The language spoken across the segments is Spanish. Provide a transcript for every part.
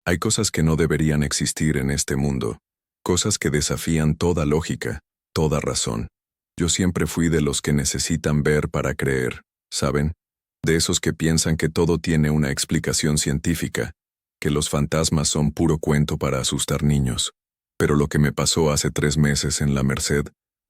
Hay cosas que no deberían existir en este mundo, cosas que desafían toda lógica, toda razón. Yo siempre fui de los que necesitan ver para creer, ¿saben? De esos que piensan que todo tiene una explicación científica, que los fantasmas son puro cuento para asustar niños. Pero lo que me pasó hace 3 meses en la Merced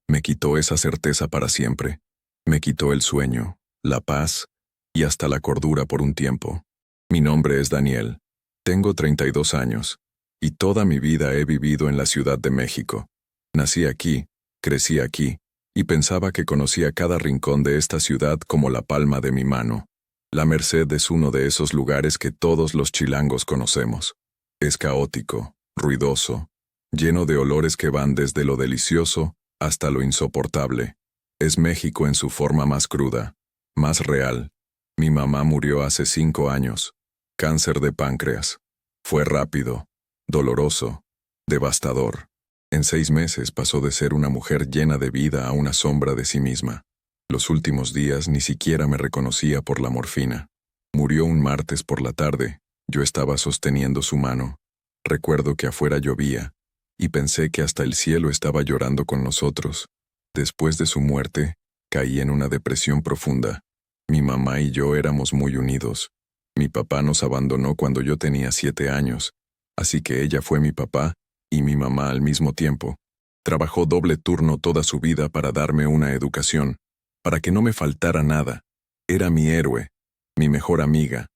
me quitó esa certeza para siempre. Me quitó el sueño, la paz y hasta la cordura por un tiempo. Mi nombre es Daniel. Tengo 32 años, y toda mi vida he vivido en la Ciudad de México. Nací aquí, crecí aquí, y pensaba que conocía cada rincón de esta ciudad como la palma de mi mano. La Merced es uno de esos lugares que todos los chilangos conocemos. Es caótico, ruidoso, lleno de olores que van desde lo delicioso hasta lo insoportable. Es México en su forma más cruda, más real. Mi mamá murió hace 5 años. Cáncer de páncreas. Fue rápido, doloroso, devastador. En 6 meses pasó de ser una mujer llena de vida a una sombra de sí misma. Los últimos días ni siquiera me reconocía por la morfina. Murió un martes por la tarde. Yo estaba sosteniendo su mano. Recuerdo que afuera llovía, y pensé que hasta el cielo estaba llorando con nosotros. Después de su muerte, caí en una depresión profunda. Mi mamá y yo éramos muy unidos. Mi papá nos abandonó cuando yo tenía 7 años, así que ella fue mi papá y mi mamá al mismo tiempo. Trabajó doble turno toda su vida para darme una educación, para que no me faltara nada. Era mi héroe, mi mejor amiga,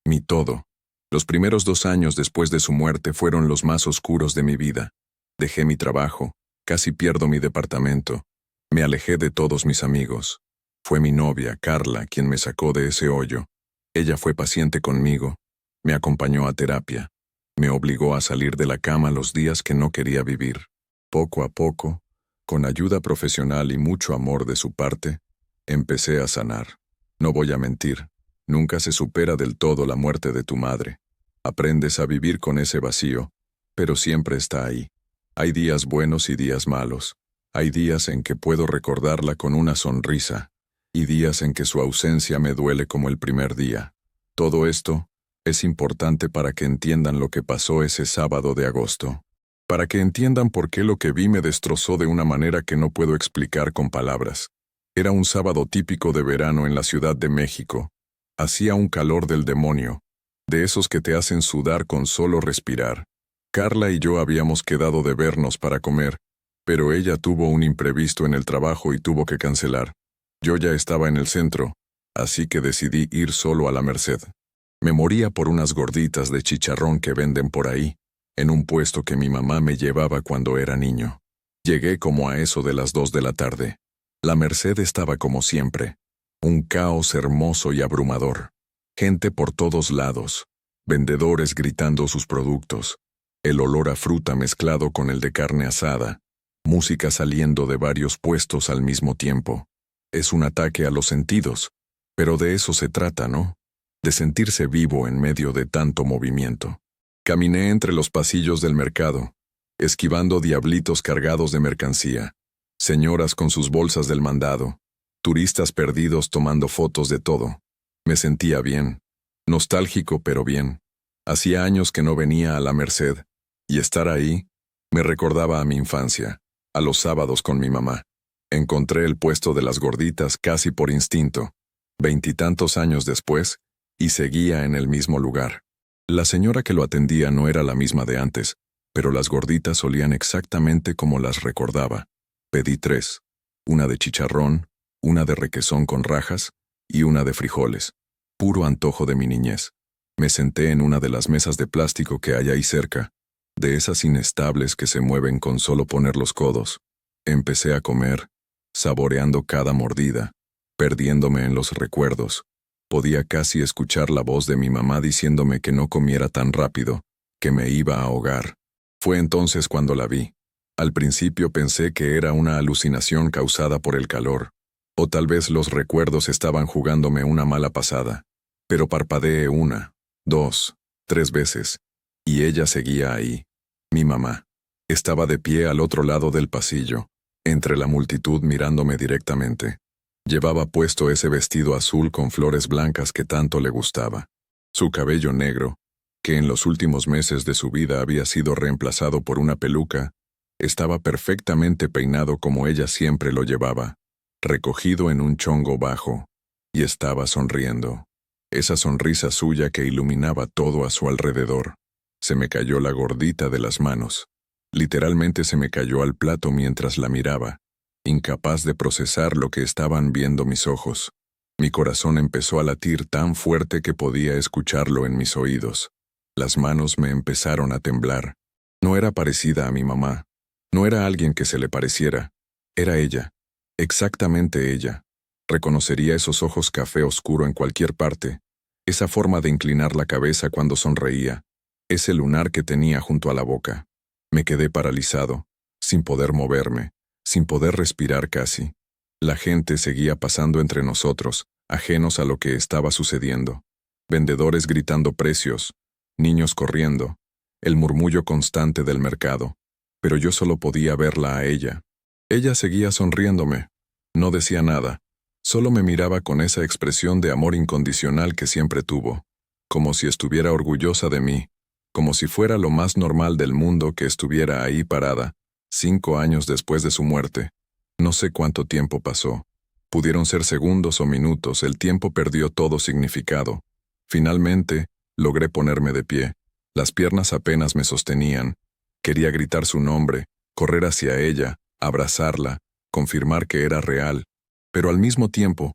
mi todo. Los primeros 2 años después de su muerte fueron los más oscuros de mi vida. Dejé mi trabajo, casi pierdo mi departamento. Me alejé de todos mis amigos. Fue mi novia, Carla, quien me sacó de ese hoyo. Ella fue paciente conmigo, me acompañó a terapia, me obligó a salir de la cama los días que no quería vivir. Poco a poco, con ayuda profesional y mucho amor de su parte, empecé a sanar. No voy a mentir, nunca se supera del todo la muerte de tu madre. Aprendes a vivir con ese vacío, pero siempre está ahí. Hay días buenos y días malos. Hay días en que puedo recordarla con una sonrisa, y días en que su ausencia me duele como el primer día. Todo esto es importante para que entiendan lo que pasó ese sábado de agosto. Para que entiendan por qué lo que vi me destrozó de una manera que no puedo explicar con palabras. Era un sábado típico de verano en la Ciudad de México. Hacía un calor del demonio, de esos que te hacen sudar con solo respirar. Carla y yo habíamos quedado de vernos para comer, pero ella tuvo un imprevisto en el trabajo y tuvo que cancelar. Yo ya estaba en el centro, así que decidí ir solo a la Merced. Me moría por unas gorditas de chicharrón que venden por ahí, en un puesto que mi mamá me llevaba cuando era niño. Llegué como a eso de las 2 de la tarde. La Merced estaba como siempre, un caos hermoso y abrumador. Gente por todos lados, vendedores gritando sus productos, el olor a fruta mezclado con el de carne asada, música saliendo de varios puestos al mismo tiempo. Es un ataque a los sentidos, pero de eso se trata, ¿no? De sentirse vivo en medio de tanto movimiento. Caminé entre los pasillos del mercado, esquivando diablitos cargados de mercancía, señoras con sus bolsas del mandado, turistas perdidos tomando fotos de todo. Me sentía bien, nostálgico pero bien. Hacía años que no venía a la Merced, y estar ahí me recordaba a mi infancia, a los sábados con mi mamá. Encontré el puesto de las gorditas casi por instinto, 20 y tantos años después, y seguía en el mismo lugar. La señora que lo atendía no era la misma de antes, pero las gorditas olían exactamente como las recordaba. Pedí 3, una de chicharrón, una de requesón con rajas y una de frijoles. Puro antojo de mi niñez. Me senté en una de las mesas de plástico que hay ahí cerca, de esas inestables que se mueven con solo poner los codos. Empecé a comer, saboreando cada mordida, perdiéndome en los recuerdos. Podía casi escuchar la voz de mi mamá diciéndome que no comiera tan rápido, que me iba a ahogar. Fue entonces cuando la vi. Al principio pensé que era una alucinación causada por el calor, o tal vez los recuerdos estaban jugándome una mala pasada. Pero parpadeé 1, 2, 3 veces, y ella seguía ahí. Mi mamá estaba de pie al otro lado del pasillo, entre la multitud mirándome directamente. Llevaba puesto ese vestido azul con flores blancas que tanto le gustaba. Su cabello negro, que en los últimos meses de su vida había sido reemplazado por una peluca, estaba perfectamente peinado como ella siempre lo llevaba, recogido en un chongo bajo, y estaba sonriendo. Esa sonrisa suya que iluminaba todo a su alrededor. Se me cayó la gordita de las manos. Literalmente se me cayó al plato mientras la miraba, incapaz de procesar lo que estaban viendo mis ojos. Mi corazón empezó a latir tan fuerte que podía escucharlo en mis oídos. Las manos me empezaron a temblar. No era parecida a mi mamá. No era alguien que se le pareciera. Era ella. Exactamente ella. Reconocería esos ojos café oscuro en cualquier parte. Esa forma de inclinar la cabeza cuando sonreía. Ese lunar que tenía junto a la boca. Me quedé paralizado, sin poder moverme, sin poder respirar casi. La gente seguía pasando entre nosotros, ajenos a lo que estaba sucediendo. Vendedores gritando precios, niños corriendo, el murmullo constante del mercado. Pero yo solo podía verla a ella. Ella seguía sonriéndome. No decía nada. Solo me miraba con esa expresión de amor incondicional que siempre tuvo, como si estuviera orgullosa de mí, como si fuera lo más normal del mundo que estuviera ahí parada, 5 años después de su muerte. No sé cuánto tiempo pasó. Pudieron ser segundos o minutos, el tiempo perdió todo significado. Finalmente, logré ponerme de pie. Las piernas apenas me sostenían. Quería gritar su nombre, correr hacia ella, abrazarla, confirmar que era real. Pero al mismo tiempo,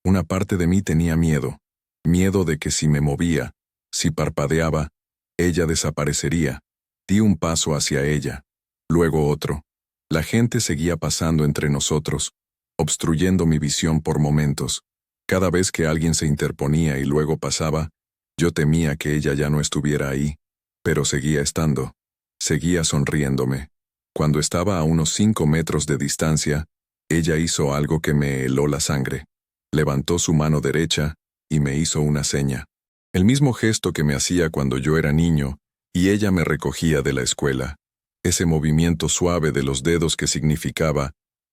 una parte de mí tenía miedo. Miedo de que si me movía, si parpadeaba, ella desaparecería. Di un paso hacia ella, luego otro. La gente seguía pasando entre nosotros, obstruyendo mi visión por momentos. Cada vez que alguien se interponía y luego pasaba, yo temía que ella ya no estuviera ahí. Pero seguía estando. Seguía sonriéndome. Cuando estaba a unos 5 metros de distancia, ella hizo algo que me heló la sangre. Levantó su mano derecha y me hizo una seña. El mismo gesto que me hacía cuando yo era niño y ella me recogía de la escuela. Ese movimiento suave de los dedos que significaba,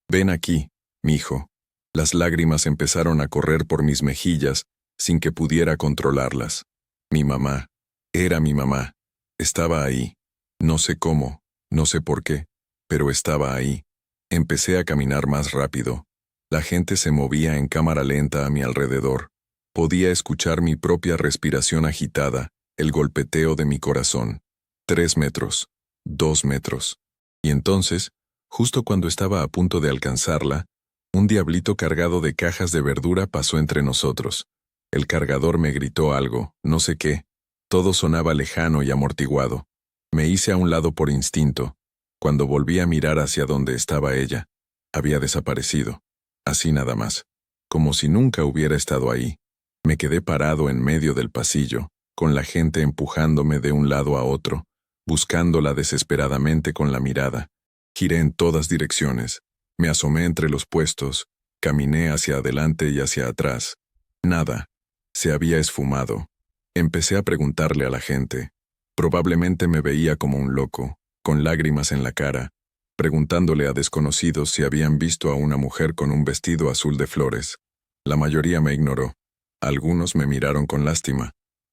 ven aquí, mijo. Las lágrimas empezaron a correr por mis mejillas sin que pudiera controlarlas. Mi mamá. Era mi mamá. Estaba ahí. No sé cómo, no sé por qué, pero estaba ahí. Empecé a caminar más rápido. La gente se movía en cámara lenta a mi alrededor. Podía escuchar mi propia respiración agitada, el golpeteo de mi corazón. 3 metros, 2 metros. Y entonces, justo cuando estaba a punto de alcanzarla, un diablito cargado de cajas de verdura pasó entre nosotros. El cargador me gritó algo, no sé qué. Todo sonaba lejano y amortiguado. Me hice a un lado por instinto. Cuando volví a mirar hacia donde estaba ella, había desaparecido. Así nada más. Como si nunca hubiera estado ahí. Me quedé parado en medio del pasillo, con la gente empujándome de un lado a otro, buscándola desesperadamente con la mirada. Giré en todas direcciones. Me asomé entre los puestos. Caminé hacia adelante y hacia atrás. Nada. Se había esfumado. Empecé a preguntarle a la gente. Probablemente me veía como un loco, con lágrimas en la cara, preguntándole a desconocidos si habían visto a una mujer con un vestido azul de flores. La mayoría me ignoró. Algunos me miraron con lástima.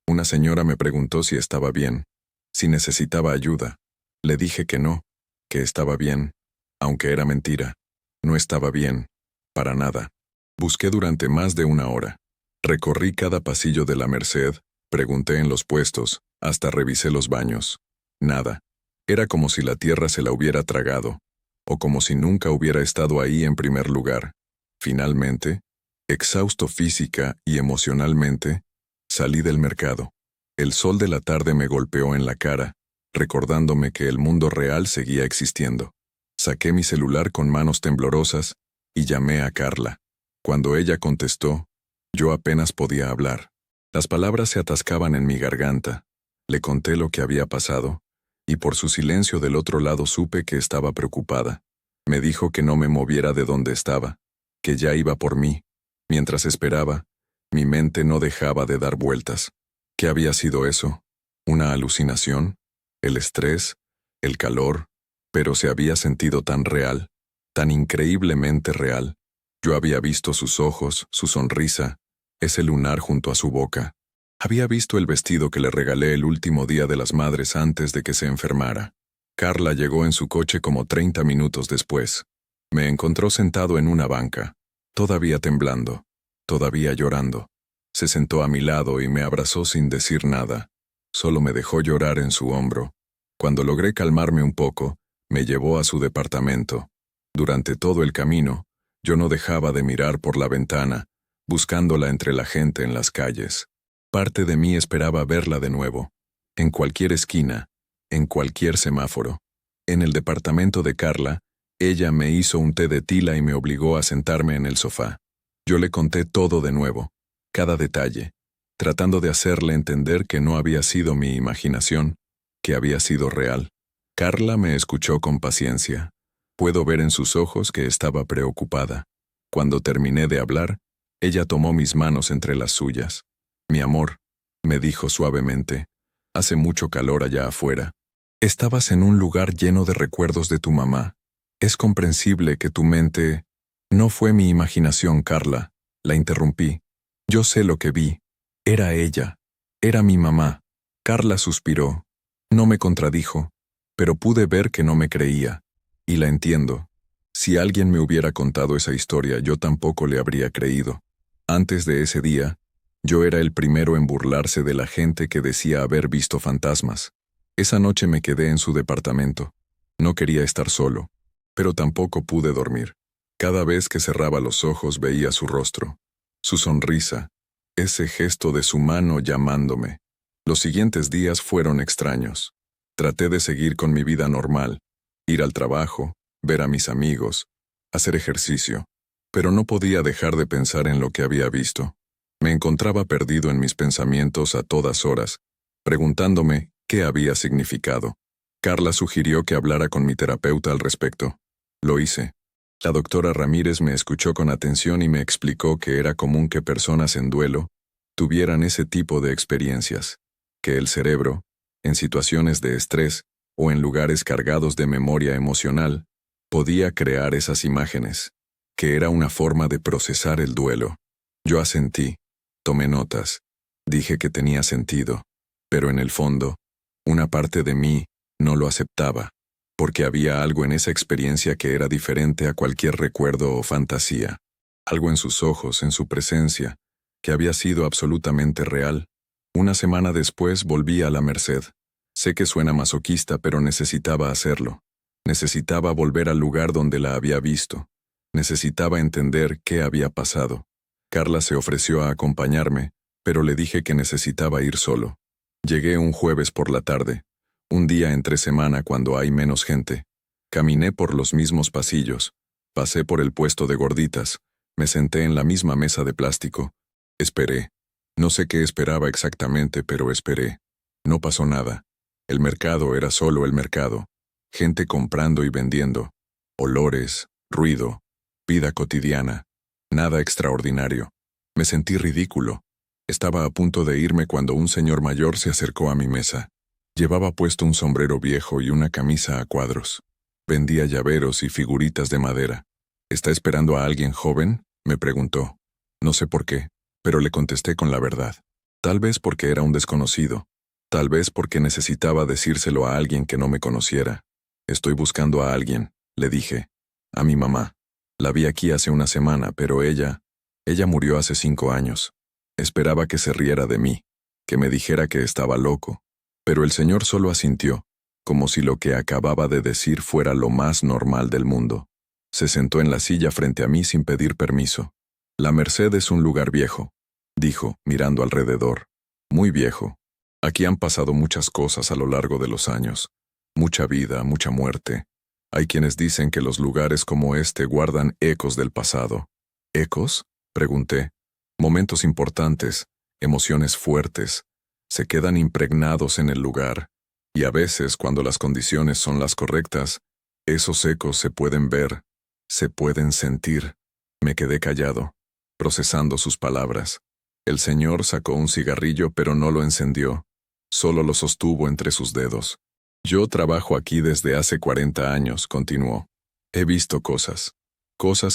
Una señora me preguntó si estaba bien, si necesitaba ayuda. Le dije que no, que estaba bien, aunque era mentira. No estaba bien, para nada. Busqué durante más de 1 hora. Recorrí cada pasillo de la Merced, pregunté en los puestos, hasta revisé los baños. Nada. Era como si la tierra se la hubiera tragado, o como si nunca hubiera estado ahí en primer lugar. Finalmente, exhausto física y emocionalmente, salí del mercado. El sol de la tarde me golpeó en la cara, recordándome que el mundo real seguía existiendo. Saqué mi celular con manos temblorosas y llamé a Carla. Cuando ella contestó, yo apenas podía hablar. Las palabras se atascaban en mi garganta. Le conté lo que había pasado, y por su silencio del otro lado supe que estaba preocupada. Me dijo que no me moviera de donde estaba, que ya iba por mí. Mientras esperaba, mi mente no dejaba de dar vueltas. ¿Qué había sido eso? ¿Una alucinación? ¿El estrés? ¿El calor? Pero se había sentido tan real, tan increíblemente real. Yo había visto sus ojos, su sonrisa, ese lunar junto a su boca. Había visto el vestido que le regalé el último día de las madres antes de que se enfermara. Carla llegó en su coche como 30 minutos después. Me encontró sentado en una banca, todavía temblando, todavía llorando. Se sentó a mi lado y me abrazó sin decir nada. Solo me dejó llorar en su hombro. Cuando logré calmarme un poco, me llevó a su departamento. Durante todo el camino, yo no dejaba de mirar por la ventana, buscándola entre la gente en las calles. Parte de mí esperaba verla de nuevo, en cualquier esquina, en cualquier semáforo. En el departamento de Carla, ella me hizo un té de tila y me obligó a sentarme en el sofá. Yo le conté todo de nuevo, cada detalle, tratando de hacerle entender que no había sido mi imaginación, que había sido real. Carla me escuchó con paciencia. Puedo ver en sus ojos que estaba preocupada. Cuando terminé de hablar, ella tomó mis manos entre las suyas. Mi amor, me dijo suavemente, hace mucho calor allá afuera. Estabas en un lugar lleno de recuerdos de tu mamá. Es comprensible que tu mente... No fue mi imaginación, Carla, la interrumpí. Yo sé lo que vi. Era ella. Era mi mamá. Carla suspiró. No me contradijo, pero pude ver que no me creía. Y la entiendo. Si alguien me hubiera contado esa historia, yo tampoco le habría creído. Antes de ese día, yo era el primero en burlarse de la gente que decía haber visto fantasmas. Esa noche me quedé en su departamento. No quería estar solo, pero tampoco pude dormir. Cada vez que cerraba los ojos veía su rostro, su sonrisa, ese gesto de su mano llamándome. Los siguientes días fueron extraños. Traté de seguir con mi vida normal, ir al trabajo, ver a mis amigos, hacer ejercicio, pero no podía dejar de pensar en lo que había visto. Me encontraba perdido en mis pensamientos a todas horas, preguntándome qué había significado. Carla sugirió que hablara con mi terapeuta al respecto. Lo hice. La doctora Ramírez me escuchó con atención y me explicó que era común que personas en duelo tuvieran ese tipo de experiencias, que el cerebro, en situaciones de estrés o en lugares cargados de memoria emocional, podía crear esas imágenes, que era una forma de procesar el duelo. Yo asentí, tomé notas, dije que tenía sentido, pero en el fondo, una parte de mí no lo aceptaba, porque había algo en esa experiencia que era diferente a cualquier recuerdo o fantasía, algo en sus ojos, en su presencia, que había sido absolutamente real. Una semana después volví a la Merced. Sé que suena masoquista, pero necesitaba hacerlo. Necesitaba volver al lugar donde la había visto. Necesitaba entender qué había pasado. Carla se ofreció a acompañarme, pero le dije que necesitaba ir solo. Llegué un jueves por la tarde, un día entre semana cuando hay menos gente. Caminé por los mismos pasillos, pasé por el puesto de gorditas, me senté en la misma mesa de plástico. Esperé. No sé qué esperaba exactamente, pero esperé. No pasó nada. El mercado era solo el mercado. Gente comprando y vendiendo. Olores, ruido, vida cotidiana. Nada extraordinario. Me sentí ridículo. Estaba a punto de irme cuando un señor mayor se acercó a mi mesa. Llevaba puesto un sombrero viejo y una camisa a cuadros. Vendía llaveros y figuritas de madera. ¿Está esperando a alguien joven?, me preguntó. No sé por qué, pero le contesté con la verdad. Tal vez porque era un desconocido. Tal vez porque necesitaba decírselo a alguien que no me conociera. Estoy buscando a alguien, le dije. A mi mamá. La vi aquí hace una semana, pero ella murió hace 5 años. Esperaba que se riera de mí, que me dijera que estaba loco. Pero el señor solo asintió, como si lo que acababa de decir fuera lo más normal del mundo. Se sentó en la silla frente a mí sin pedir permiso. La Merced es un lugar viejo, dijo, mirando alrededor. Muy viejo. Aquí han pasado muchas cosas a lo largo de los años. Mucha vida, mucha muerte. Hay quienes dicen que los lugares como este guardan ecos del pasado. ¿Ecos?, pregunté. Momentos importantes, emociones fuertes, se quedan impregnados en el lugar, y a veces, cuando las condiciones son las correctas, esos ecos se pueden ver, se pueden sentir. Me quedé callado, procesando sus palabras. El señor sacó un cigarrillo, pero no lo encendió, solo lo sostuvo entre sus dedos. Yo trabajo aquí desde hace 40 años, continuó. He visto cosas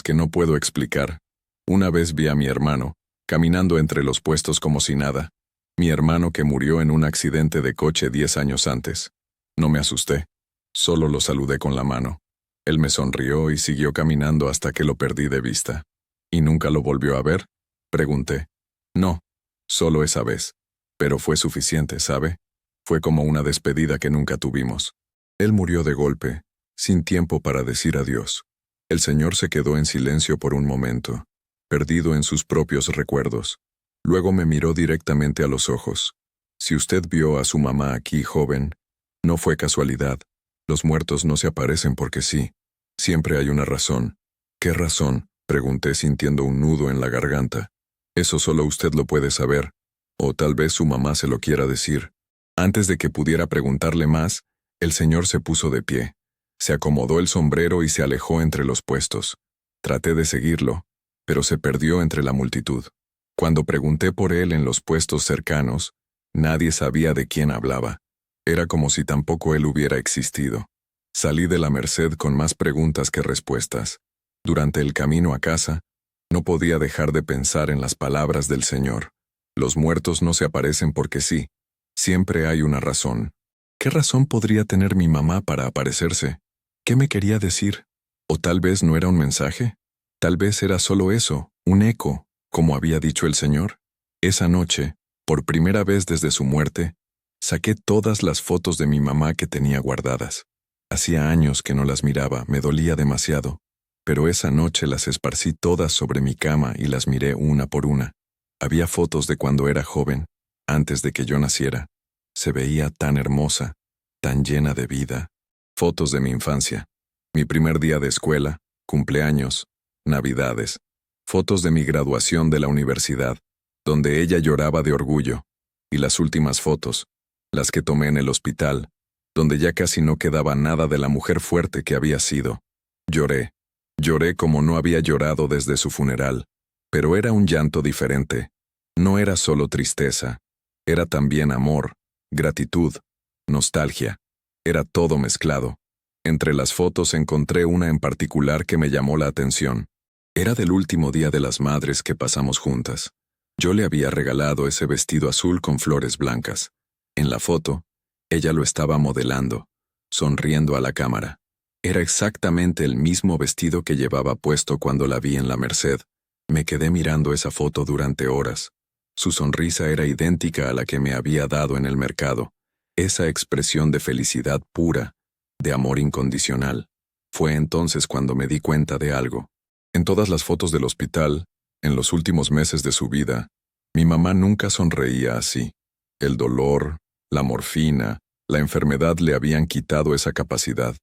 que no puedo explicar. Una vez vi a mi hermano, caminando entre los puestos como si nada. Mi hermano que murió en un accidente de coche 10 años antes. No me asusté. Solo lo saludé con la mano. Él me sonrió y siguió caminando hasta que lo perdí de vista. ¿Y nunca lo volvió a ver? Pregunté. No, solo esa vez. Pero fue suficiente, ¿sabe? Fue como una despedida que nunca tuvimos. Él murió de golpe, sin tiempo para decir adiós. El señor se quedó en silencio por un momento, perdido en sus propios recuerdos. Luego me miró directamente a los ojos. Si usted vio a su mamá aquí, joven, no fue casualidad. Los muertos no se aparecen porque sí. Siempre hay una razón. ¿Qué razón?, pregunté sintiendo un nudo en la garganta. Eso solo usted lo puede saber, o tal vez su mamá se lo quiera decir. Antes de que pudiera preguntarle más, el señor se puso de pie. Se acomodó el sombrero y se alejó entre los puestos. Traté de seguirlo, pero se perdió entre la multitud. Cuando pregunté por él en los puestos cercanos, nadie sabía de quién hablaba. Era como si tampoco él hubiera existido. Salí de la Merced con más preguntas que respuestas. Durante el camino a casa, no podía dejar de pensar en las palabras del Señor. Los muertos no se aparecen porque sí. Siempre hay una razón. ¿Qué razón podría tener mi mamá para aparecerse? ¿Qué me quería decir? ¿O tal vez no era un mensaje? Tal vez era solo eso, un eco, como había dicho el Señor. Esa noche, por primera vez desde su muerte, saqué todas las fotos de mi mamá que tenía guardadas. Hacía años que no las miraba, me dolía demasiado, pero esa noche las esparcí todas sobre mi cama y las miré una por una. Había fotos de cuando era joven, antes de que yo naciera. Se veía tan hermosa, tan llena de vida. Fotos de mi infancia, mi primer día de escuela, cumpleaños, navidades. Fotos de mi graduación de la universidad, donde ella lloraba de orgullo. Y las últimas fotos, las que tomé en el hospital, donde ya casi no quedaba nada de la mujer fuerte que había sido. Lloré. Lloré como no había llorado desde su funeral, pero era un llanto diferente. No era solo tristeza, era también amor, gratitud, nostalgia. Era todo mezclado. Entre las fotos encontré una en particular que me llamó la atención. Era del último día de las madres que pasamos juntas. Yo le había regalado ese vestido azul con flores blancas. En la foto, ella lo estaba modelando, sonriendo a la cámara. Era exactamente el mismo vestido que llevaba puesto cuando la vi en la Merced. Me quedé mirando esa foto durante horas. Su sonrisa era idéntica a la que me había dado en el mercado. Esa expresión de felicidad pura, de amor incondicional. Fue entonces cuando me di cuenta de algo. En todas las fotos del hospital, en los últimos meses de su vida, mi mamá nunca sonreía así. El dolor, la morfina, la enfermedad le habían quitado esa capacidad.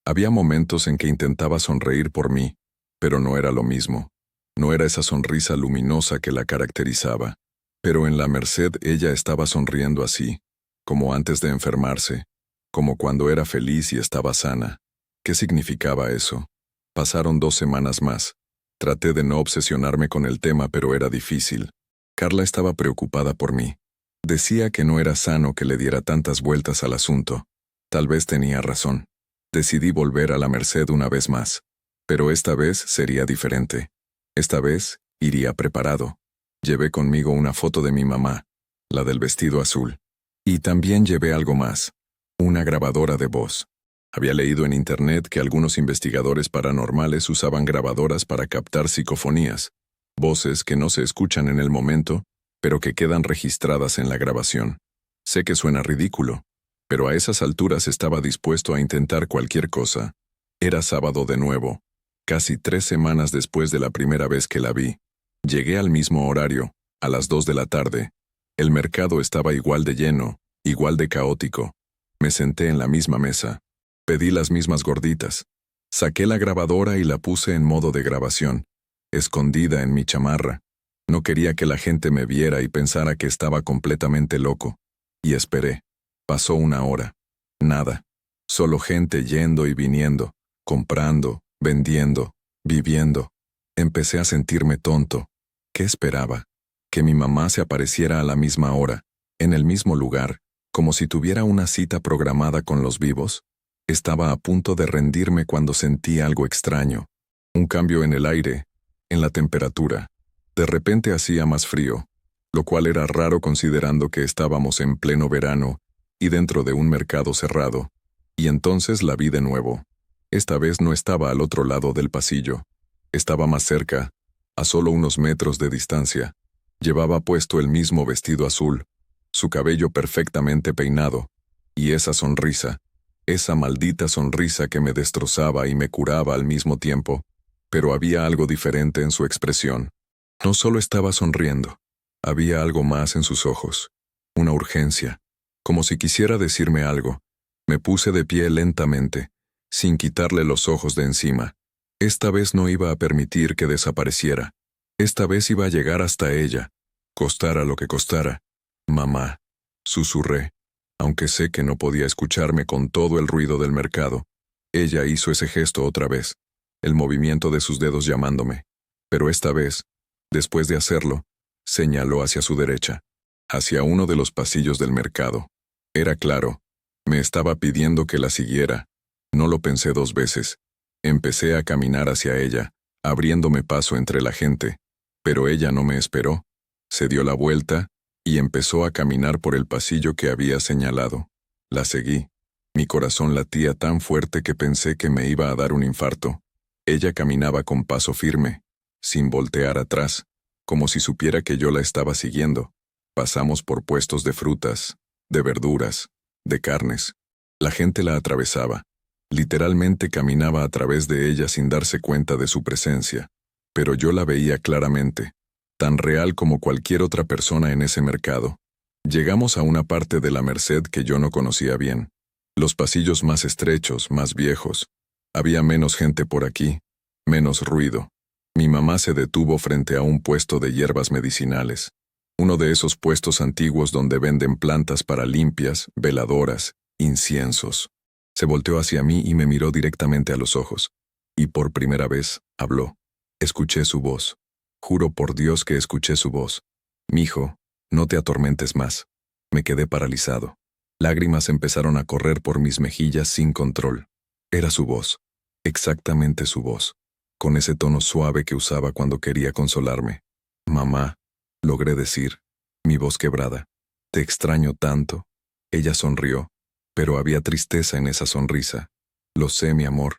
Había momentos en que intentaba sonreír por mí, pero no era lo mismo. No era esa sonrisa luminosa que la caracterizaba. Pero en la Merced ella estaba sonriendo así, como antes de enfermarse, como cuando era feliz y estaba sana. ¿Qué significaba eso? Pasaron 2 semanas más. Traté de no obsesionarme con el tema, pero era difícil. Carla estaba preocupada por mí. Decía que no era sano que le diera tantas vueltas al asunto. Tal vez tenía razón. Decidí volver a la Merced una vez más. Pero esta vez sería diferente. Esta vez iría preparado. Llevé conmigo una foto de mi mamá, la del vestido azul. Y también llevé algo más, una grabadora de voz. Había leído en internet que algunos investigadores paranormales usaban grabadoras para captar psicofonías, voces que no se escuchan en el momento, pero que quedan registradas en la grabación. Sé que suena ridículo, pero a esas alturas estaba dispuesto a intentar cualquier cosa. Era sábado de nuevo, casi 3 semanas después de la primera vez que la vi. Llegué al mismo horario, a las 2 de la tarde. El mercado estaba igual de lleno, igual de caótico. Me senté en la misma mesa. Pedí las mismas gorditas. Saqué la grabadora y la puse en modo de grabación, escondida en mi chamarra. No quería que la gente me viera y pensara que estaba completamente loco. Y esperé. Pasó 1 hora. Nada. Solo gente yendo y viniendo, comprando, vendiendo, viviendo. Empecé a sentirme tonto. ¿Qué esperaba? Que mi mamá se apareciera a la misma hora, en el mismo lugar, como si tuviera una cita programada con los vivos. Estaba a punto de rendirme cuando sentí algo extraño. Un cambio en el aire, en la temperatura. De repente hacía más frío. lo cual era raro considerando que estábamos en pleno verano y dentro de un mercado cerrado. Y entonces la vi de nuevo. Esta vez no estaba al otro lado del pasillo. Estaba más cerca, a solo unos metros de distancia. Llevaba puesto el mismo vestido azul, su cabello perfectamente peinado, y esa sonrisa, esa maldita sonrisa que me destrozaba y me curaba al mismo tiempo, pero había algo diferente en su expresión. No solo estaba sonriendo, había algo más en sus ojos, una urgencia, como si quisiera decirme algo. Me puse de pie lentamente, sin quitarle los ojos de encima. Esta vez no iba a permitir que desapareciera. Esta vez iba a llegar hasta ella, costara lo que costara. Mamá, susurré, aunque sé que no podía escucharme con todo el ruido del mercado. Ella hizo ese gesto otra vez, el movimiento de sus dedos llamándome. Pero esta vez, después de hacerlo, señaló hacia su derecha, hacia uno de los pasillos del mercado. Era claro, me estaba pidiendo que la siguiera. No lo pensé dos veces. Empecé a caminar hacia ella, abriéndome paso entre la gente, pero ella no me esperó. Se dio la vuelta y empezó a caminar por el pasillo que había señalado. La seguí. Mi corazón latía tan fuerte que pensé que me iba a dar un infarto. Ella caminaba con paso firme, sin voltear atrás, como si supiera que yo la estaba siguiendo. Pasamos por puestos de frutas, de verduras, de carnes. La gente la atravesaba. Literalmente caminaba a través de ella sin darse cuenta de su presencia, pero yo la veía claramente, tan real como cualquier otra persona en ese mercado. Llegamos a una parte de la Merced que yo no conocía bien. Los pasillos más estrechos, más viejos. Había menos gente por aquí, menos ruido. Mi mamá se detuvo frente a un puesto de hierbas medicinales, uno de esos puestos antiguos donde venden plantas para limpias, veladoras, inciensos. Se volteó hacia mí y me miró directamente a los ojos. Y por primera vez, habló. Escuché su voz. Juro por Dios que escuché su voz. Mijo, no te atormentes más. Me quedé paralizado. Lágrimas empezaron a correr por mis mejillas sin control. Era su voz. Exactamente su voz. Con ese tono suave que usaba cuando quería consolarme. Mamá, logré decir, mi voz quebrada. Te extraño tanto. Ella sonrió. Pero había tristeza en esa sonrisa. Lo sé, mi amor.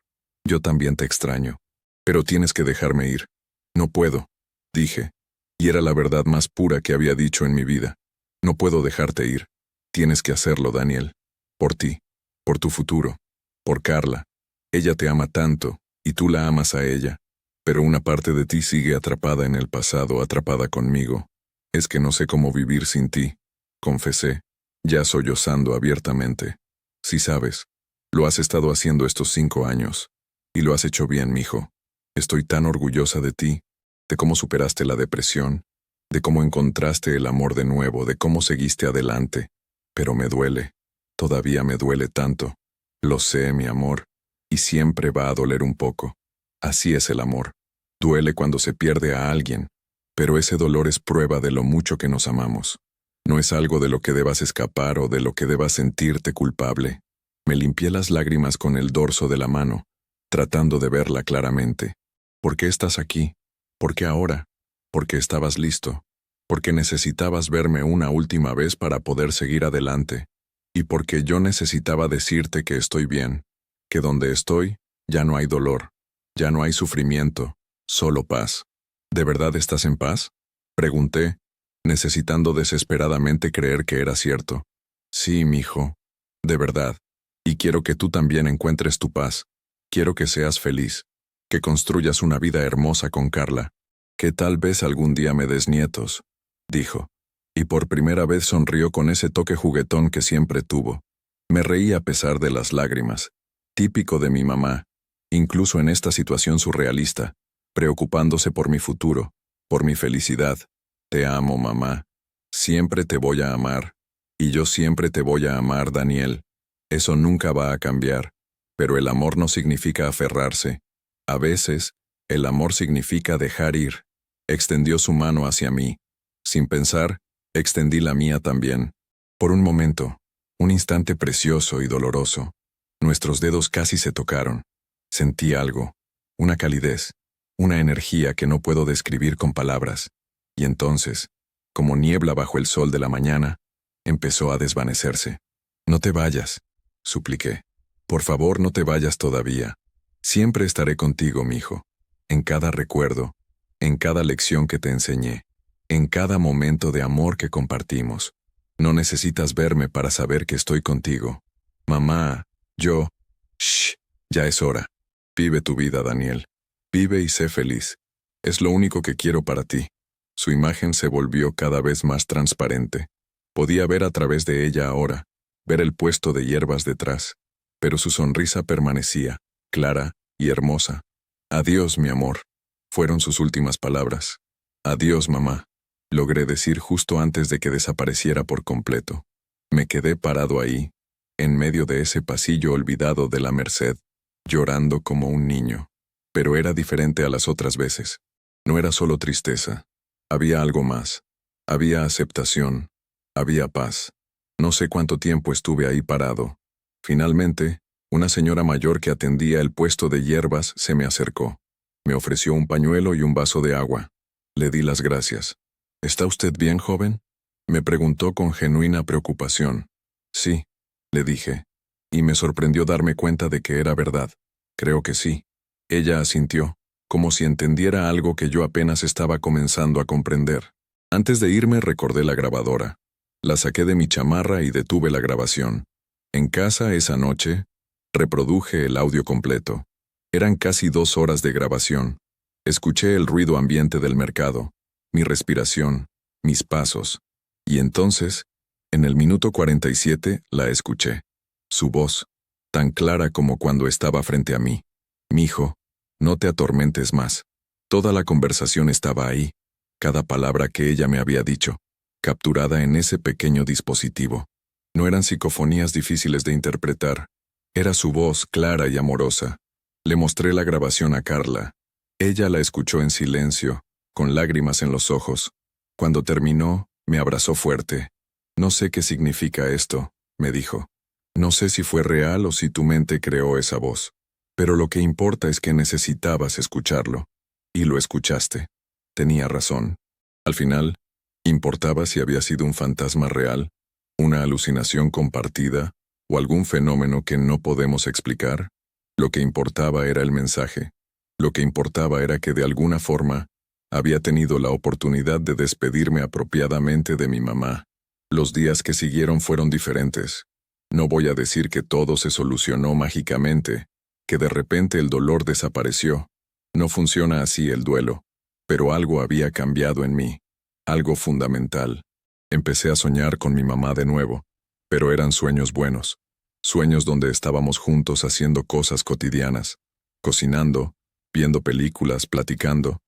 Yo también te extraño. Pero tienes que dejarme ir. No puedo, dije. Y era la verdad más pura que había dicho en mi vida. No puedo dejarte ir. Tienes que hacerlo, Daniel. Por ti. Por tu futuro. Por Carla. Ella te ama tanto, y tú la amas a ella. Pero una parte de ti sigue atrapada en el pasado, atrapada conmigo. Es que no sé cómo vivir sin ti. Confesé, ya sollozando abiertamente. Sí sabes, lo has estado haciendo estos 5 años. Y lo has hecho bien, mijo. Estoy tan orgullosa de ti, de cómo superaste la depresión, de cómo encontraste el amor de nuevo, de cómo seguiste adelante. Pero me duele, todavía me duele tanto. Lo sé, mi amor, y siempre va a doler un poco. Así es el amor. Duele cuando se pierde a alguien, pero ese dolor es prueba de lo mucho que nos amamos. No es algo de lo que debas escapar o de lo que debas sentirte culpable. Me limpié las lágrimas con el dorso de la mano, tratando de verla claramente. ¿Por qué estás aquí? ¿Por qué ahora? Porque estabas listo. Porque necesitabas verme una última vez para poder seguir adelante. Y porque yo necesitaba decirte que estoy bien, que donde estoy, ya no hay dolor, ya no hay sufrimiento, solo paz. ¿De verdad estás en paz? Pregunté, necesitando desesperadamente creer que era cierto. Sí, mijo, de verdad. Y quiero que tú también encuentres tu paz. Quiero que seas feliz, que construyas una vida hermosa con Carla, que tal vez algún día me des nietos, dijo. Y por primera vez sonrió con ese toque juguetón que siempre tuvo. Me reí a pesar de las lágrimas, típico de mi mamá, incluso en esta situación surrealista, preocupándose por mi futuro, por mi felicidad. Te amo, mamá. Siempre te voy a amar. Y yo siempre te voy a amar, Daniel. Eso nunca va a cambiar. Pero el amor no significa aferrarse. A veces, el amor significa dejar ir. Extendió su mano hacia mí. Sin pensar, extendí la mía también. Por un momento, un instante precioso y doloroso, nuestros dedos casi se tocaron. Sentí algo, una calidez, una energía que no puedo describir con palabras. Y entonces, como niebla bajo el sol de la mañana, empezó a desvanecerse. «No te vayas», supliqué. «Por favor, no te vayas todavía. Siempre estaré contigo, mijo. En cada recuerdo, en cada lección que te enseñé, en cada momento de amor que compartimos. No necesitas verme para saber que estoy contigo. Mamá, yo... Shh, ya es hora. Vive tu vida, Daniel. Vive y sé feliz. Es lo único que quiero para ti». Su imagen se volvió cada vez más transparente. Podía ver a través de ella ahora, ver el puesto de hierbas detrás, pero su sonrisa permanecía, clara y hermosa. «Adiós, mi amor», fueron sus últimas palabras. «Adiós, mamá», logré decir justo antes de que desapareciera por completo. Me quedé parado ahí, en medio de ese pasillo olvidado de la Merced, llorando como un niño. Pero era diferente a las otras veces. No era solo tristeza. Había algo más. Había aceptación. Había paz. No sé cuánto tiempo estuve ahí parado. Finalmente, una señora mayor que atendía el puesto de hierbas se me acercó. Me ofreció un pañuelo y un vaso de agua. Le di las gracias. «¿Está usted bien, joven?», me preguntó con genuina preocupación. «Sí», le dije, y me sorprendió darme cuenta de que era verdad. «Creo que sí». Ella asintió, como si entendiera algo que yo apenas estaba comenzando a comprender. Antes de irme recordé la grabadora. La saqué de mi chamarra y detuve la grabación. En casa esa noche, reproduje el audio completo. Eran casi 2 horas de grabación. Escuché el ruido ambiente del mercado, mi respiración, mis pasos. Y entonces, en el minuto 47, la escuché. Su voz, tan clara como cuando estaba frente a mí. «Mijo, no te atormentes más». Toda la conversación estaba ahí, cada palabra que ella me había dicho, capturada en ese pequeño dispositivo. No eran psicofonías difíciles de interpretar. Era su voz clara y amorosa. Le mostré la grabación a Carla. Ella la escuchó en silencio, con lágrimas en los ojos. Cuando terminó, me abrazó fuerte. «No sé qué significa esto», me dijo. «No sé si fue real o si tu mente creó esa voz. Pero lo que importa es que necesitabas escucharlo. Y lo escuchaste. Tenía razón. Al final, importaba si había sido un fantasma real, una alucinación compartida o algún fenómeno que no podemos explicar. Lo que importaba era el mensaje. Lo que importaba era que de alguna forma había tenido la oportunidad de despedirme apropiadamente de mi mamá. Los días que siguieron fueron diferentes. No voy a decir que todo se solucionó mágicamente, que de repente el dolor desapareció. No funciona así el duelo. Pero algo había cambiado en mí. Algo fundamental. Empecé a soñar con mi mamá de nuevo, pero eran sueños buenos. Sueños donde estábamos juntos haciendo cosas cotidianas, cocinando, viendo películas, platicando.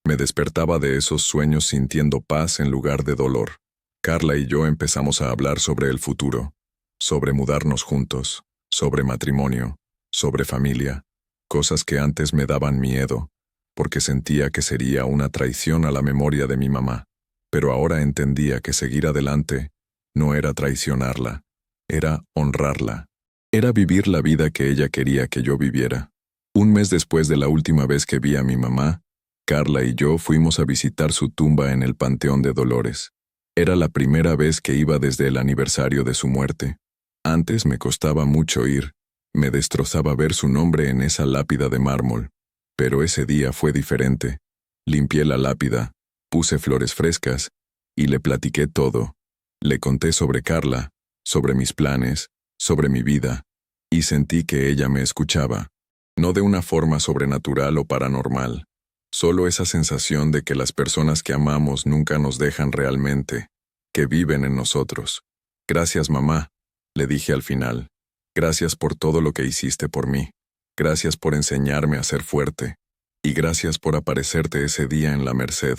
Me despertaba de esos sueños sintiendo paz en lugar de dolor. Carla y yo empezamos a hablar sobre el futuro, sobre mudarnos juntos, sobre matrimonio, sobre familia, cosas que antes me daban miedo, porque sentía que sería una traición a la memoria de mi mamá. Pero ahora entendía que seguir adelante no era traicionarla, era honrarla. Era vivir la vida que ella quería que yo viviera. Un mes después de la última vez que vi a mi mamá, Carla y yo fuimos a visitar su tumba en el Panteón de Dolores. Era la primera vez que iba desde el aniversario de su muerte. Antes me costaba mucho ir, me destrozaba ver su nombre en esa lápida de mármol. Pero ese día fue diferente. Limpié la lápida, puse flores frescas y le platiqué todo. Le conté sobre Carla, sobre mis planes, sobre mi vida, y sentí que ella me escuchaba. No de una forma sobrenatural o paranormal, solo esa sensación de que las personas que amamos nunca nos dejan realmente, que viven en nosotros. «Gracias, mamá», le dije al final. «Gracias por todo lo que hiciste por mí. Gracias por enseñarme a ser fuerte. Y gracias por aparecerte ese día en la Merced.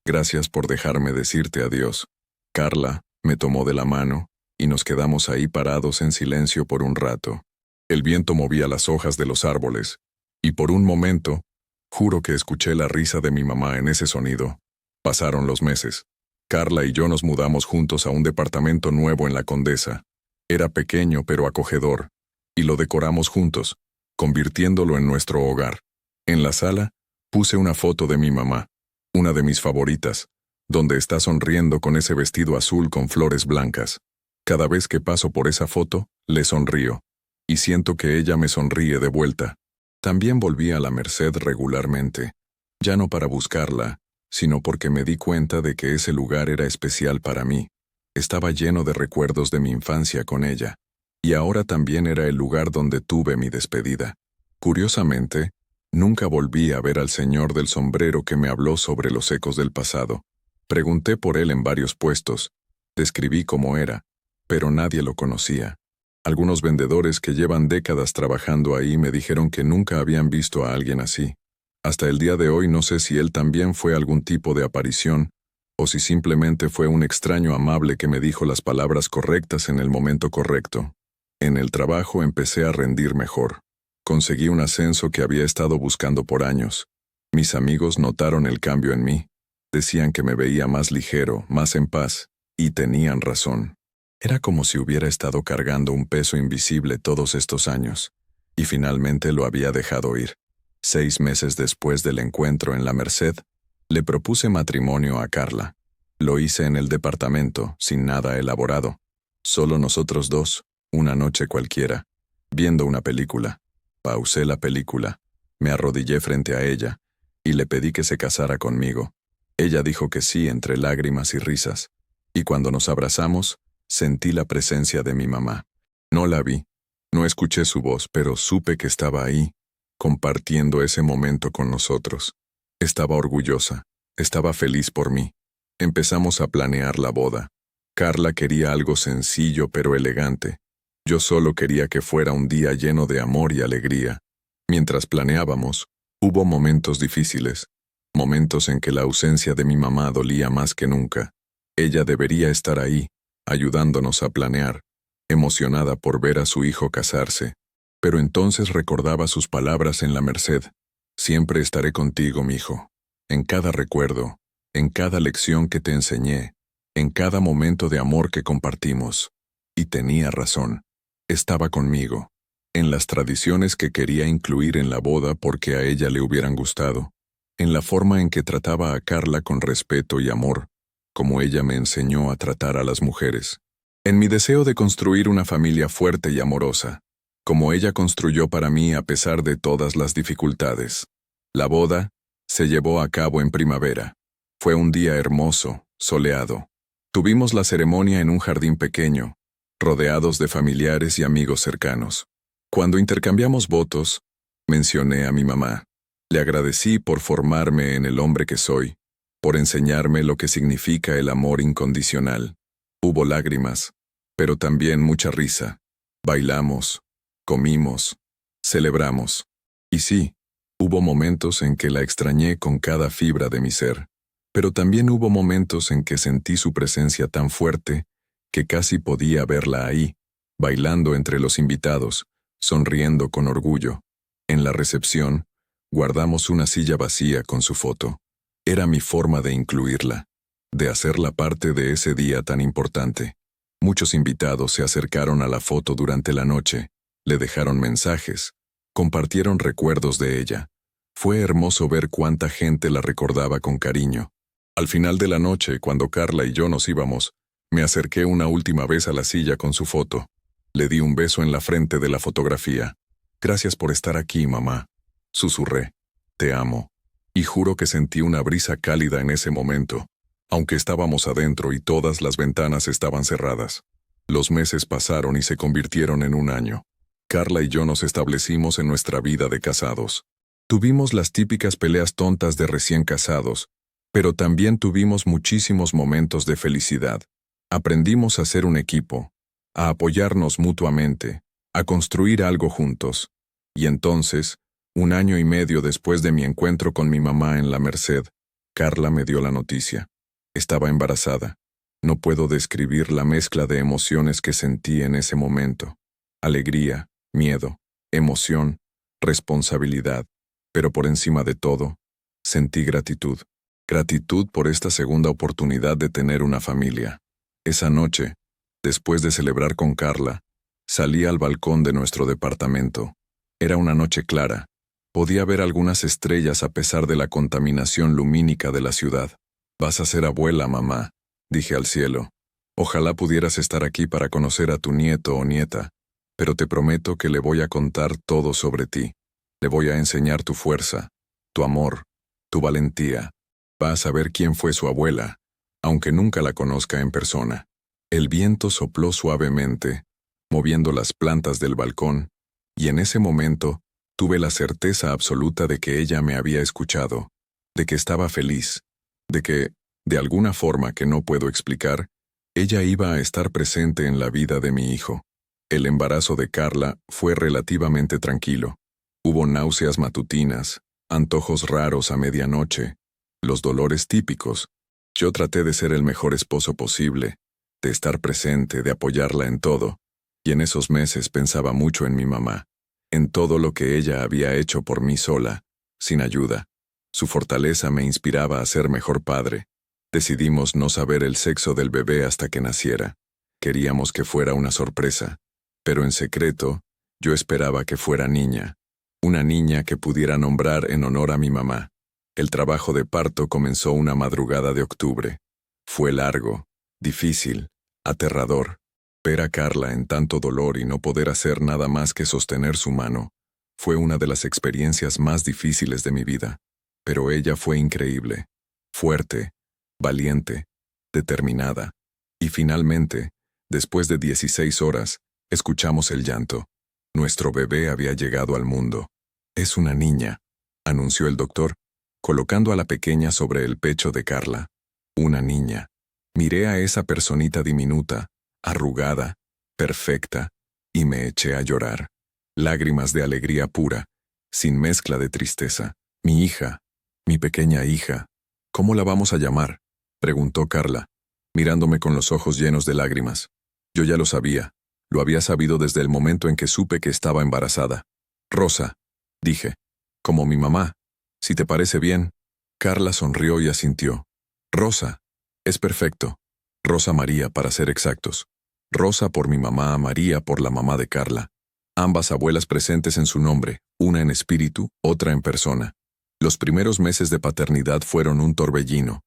Gracias por dejarme decirte adiós». Carla me tomó de la mano y nos quedamos ahí parados en silencio por un rato. El viento movía las hojas de los árboles, y por un momento, juro que escuché la risa de mi mamá en ese sonido. Pasaron los meses. Carla y yo nos mudamos juntos a un departamento nuevo en la Condesa. Era pequeño pero acogedor, y lo decoramos juntos, convirtiéndolo en nuestro hogar. En la sala, puse una foto de mi mamá, una de mis favoritas, donde está sonriendo con ese vestido azul con flores blancas. Cada vez que paso por esa foto, le sonrío, y siento que ella me sonríe de vuelta. También volví a la Merced regularmente, ya no para buscarla, sino porque me di cuenta de que ese lugar era especial para mí. Estaba lleno de recuerdos de mi infancia con ella, y ahora también era el lugar donde tuve mi despedida. Curiosamente, nunca volví a ver al señor del sombrero que me habló sobre los ecos del pasado. Pregunté por él en varios puestos, describí cómo era, pero nadie lo conocía. Algunos vendedores que llevan décadas trabajando ahí me dijeron que nunca habían visto a alguien así. Hasta el día de hoy no sé si él también fue algún tipo de aparición, o si simplemente fue un extraño amable que me dijo las palabras correctas en el momento correcto. En el trabajo empecé a rendir mejor. Conseguí un ascenso que había estado buscando por años. Mis amigos notaron el cambio en mí. Decían que me veía más ligero, más en paz, y tenían razón. Era como si hubiera estado cargando un peso invisible todos estos años, y finalmente lo había dejado ir. 6 meses después del encuentro en la Merced, le propuse matrimonio a Carla. Lo hice en el departamento, sin nada elaborado. Solo nosotros dos, una noche cualquiera, viendo una película. Pausé la película, me arrodillé frente a ella, y le pedí que se casara conmigo. Ella dijo que sí entre lágrimas y risas, y cuando nos abrazamos, sentí la presencia de mi mamá. No la vi, no escuché su voz, pero supe que estaba ahí, compartiendo ese momento con nosotros. Estaba orgullosa, estaba feliz por mí. Empezamos a planear la boda. Carla quería algo sencillo pero elegante. Yo solo quería que fuera un día lleno de amor y alegría. Mientras planeábamos, hubo momentos difíciles, momentos en que la ausencia de mi mamá dolía más que nunca. Ella debería estar ahí, ayudándonos a planear, emocionada por ver a su hijo casarse. Pero entonces recordaba sus palabras en la Merced. Siempre estaré contigo, mijo. En cada recuerdo, en cada lección que te enseñé, en cada momento de amor que compartimos. Y tenía razón. Estaba conmigo, en las tradiciones que quería incluir en la boda porque a ella le hubieran gustado, en la forma en que trataba a Carla con respeto y amor, como ella me enseñó a tratar a las mujeres, en mi deseo de construir una familia fuerte y amorosa, como ella construyó para mí a pesar de todas las dificultades. La boda se llevó a cabo en primavera. Fue un día hermoso, soleado. Tuvimos la ceremonia en un jardín pequeño, rodeados de familiares y amigos cercanos. Cuando intercambiamos votos, mencioné a mi mamá. Le agradecí por formarme en el hombre que soy, por enseñarme lo que significa el amor incondicional. Hubo lágrimas, pero también mucha risa. Bailamos, comimos, celebramos. Y sí, hubo momentos en que la extrañé con cada fibra de mi ser, pero también hubo momentos en que sentí su presencia tan fuerte que casi podía verla ahí, bailando entre los invitados, sonriendo con orgullo. En la recepción, guardamos una silla vacía con su foto. Era mi forma de incluirla, de hacerla parte de ese día tan importante. Muchos invitados se acercaron a la foto durante la noche, le dejaron mensajes, compartieron recuerdos de ella. Fue hermoso ver cuánta gente la recordaba con cariño. Al final de la noche, cuando Carla y yo nos íbamos, me acerqué una última vez a la silla con su foto. Le di un beso en la frente de la fotografía. Gracias por estar aquí, mamá. Susurré. Te amo. Y juro que sentí una brisa cálida en ese momento, aunque estábamos adentro y todas las ventanas estaban cerradas. Los meses pasaron y se convirtieron en un año. Carla y yo nos establecimos en nuestra vida de casados. Tuvimos las típicas peleas tontas de recién casados, pero también tuvimos muchísimos momentos de felicidad. Aprendimos a ser un equipo, a apoyarnos mutuamente, a construir algo juntos. Y entonces, 1 año y medio después de mi encuentro con mi mamá en la Merced, Carla me dio la noticia. Estaba embarazada. No puedo describir la mezcla de emociones que sentí en ese momento. Alegría, miedo, emoción, responsabilidad, pero por encima de todo, sentí gratitud. Gratitud por esta segunda oportunidad de tener una familia. Esa noche, después de celebrar con Carla, salí al balcón de nuestro departamento. Era una noche clara. Podía ver algunas estrellas a pesar de la contaminación lumínica de la ciudad. Vas a ser abuela, mamá, dije al cielo. Ojalá pudieras estar aquí para conocer a tu nieto o nieta, pero te prometo que le voy a contar todo sobre ti. Le voy a enseñar tu fuerza, tu amor, tu valentía. Va a saber quién fue su abuela, aunque nunca la conozca en persona. El viento sopló suavemente, moviendo las plantas del balcón, y en ese momento tuve la certeza absoluta de que ella me había escuchado, de que estaba feliz, de que, de alguna forma que no puedo explicar, ella iba a estar presente en la vida de mi hijo. El embarazo de Carla fue relativamente tranquilo. Hubo náuseas matutinas, antojos raros a medianoche, los dolores típicos. Yo traté de ser el mejor esposo posible, de estar presente, de apoyarla en todo, y en esos meses pensaba mucho en mi mamá, en todo lo que ella había hecho por mí sola, sin ayuda. Su fortaleza me inspiraba a ser mejor padre. Decidimos no saber el sexo del bebé hasta que naciera. Queríamos que fuera una sorpresa, pero en secreto, yo esperaba que fuera niña, una niña que pudiera nombrar en honor a mi mamá. El trabajo de parto comenzó una madrugada de octubre. Fue largo, difícil, aterrador. Ver a Carla en tanto dolor y no poder hacer nada más que sostener su mano, fue una de las experiencias más difíciles de mi vida. Pero ella fue increíble, fuerte, valiente, determinada. Y finalmente, después de 16 horas, escuchamos el llanto. Nuestro bebé había llegado al mundo. Es una niña, anunció el doctor, colocando a la pequeña sobre el pecho de Carla. Una niña. Miré a esa personita diminuta, arrugada, perfecta, y me eché a llorar. Lágrimas de alegría pura, sin mezcla de tristeza. Mi hija, mi pequeña hija. ¿Cómo la vamos a llamar?, preguntó Carla, mirándome con los ojos llenos de lágrimas. Yo ya lo sabía, lo había sabido desde el momento en que supe que estaba embarazada. Rosa, dije, como mi mamá, si te parece bien. Carla sonrió y asintió. Rosa, es perfecto. Rosa María, para ser exactos. Rosa por mi mamá, María por la mamá de Carla. Ambas abuelas presentes en su nombre, una en espíritu, otra en persona. Los primeros meses de paternidad fueron un torbellino.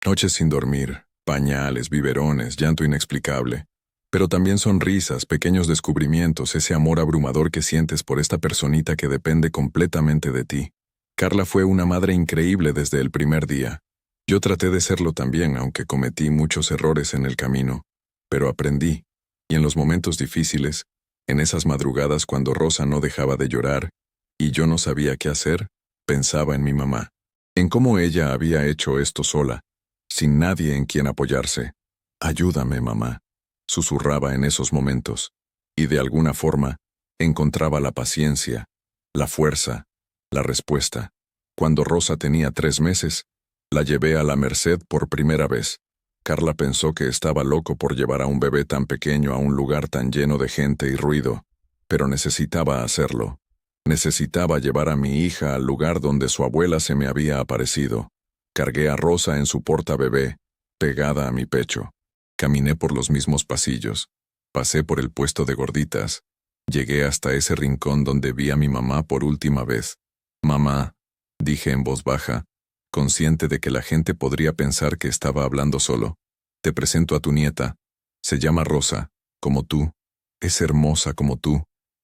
Noches sin dormir, pañales, biberones, llanto inexplicable. Pero también sonrisas, pequeños descubrimientos, ese amor abrumador que sientes por esta personita que depende completamente de ti. Carla fue una madre increíble desde el primer día. Yo traté de serlo también, aunque cometí muchos errores en el camino. Pero aprendí, y en los momentos difíciles, en esas madrugadas cuando Rosa no dejaba de llorar, y yo no sabía qué hacer, pensaba en mi mamá, en cómo ella había hecho esto sola, sin nadie en quien apoyarse. Ayúdame, mamá, susurraba en esos momentos, y de alguna forma, encontraba la paciencia, la fuerza, la respuesta. Cuando Rosa tenía 3 meses, la llevé a la Merced por primera vez. Carla pensó que estaba loco por llevar a un bebé tan pequeño a un lugar tan lleno de gente y ruido, pero necesitaba hacerlo. Necesitaba llevar a mi hija al lugar donde su abuela se me había aparecido. Cargué a Rosa en su portabebé, pegada a mi pecho. Caminé por los mismos pasillos. Pasé por el puesto de gorditas. Llegué hasta ese rincón donde vi a mi mamá por última vez. Mamá, dije en voz baja, consciente de que la gente podría pensar que estaba hablando solo. Te presento a tu nieta. Se llama Rosa, como tú. Es hermosa como tú.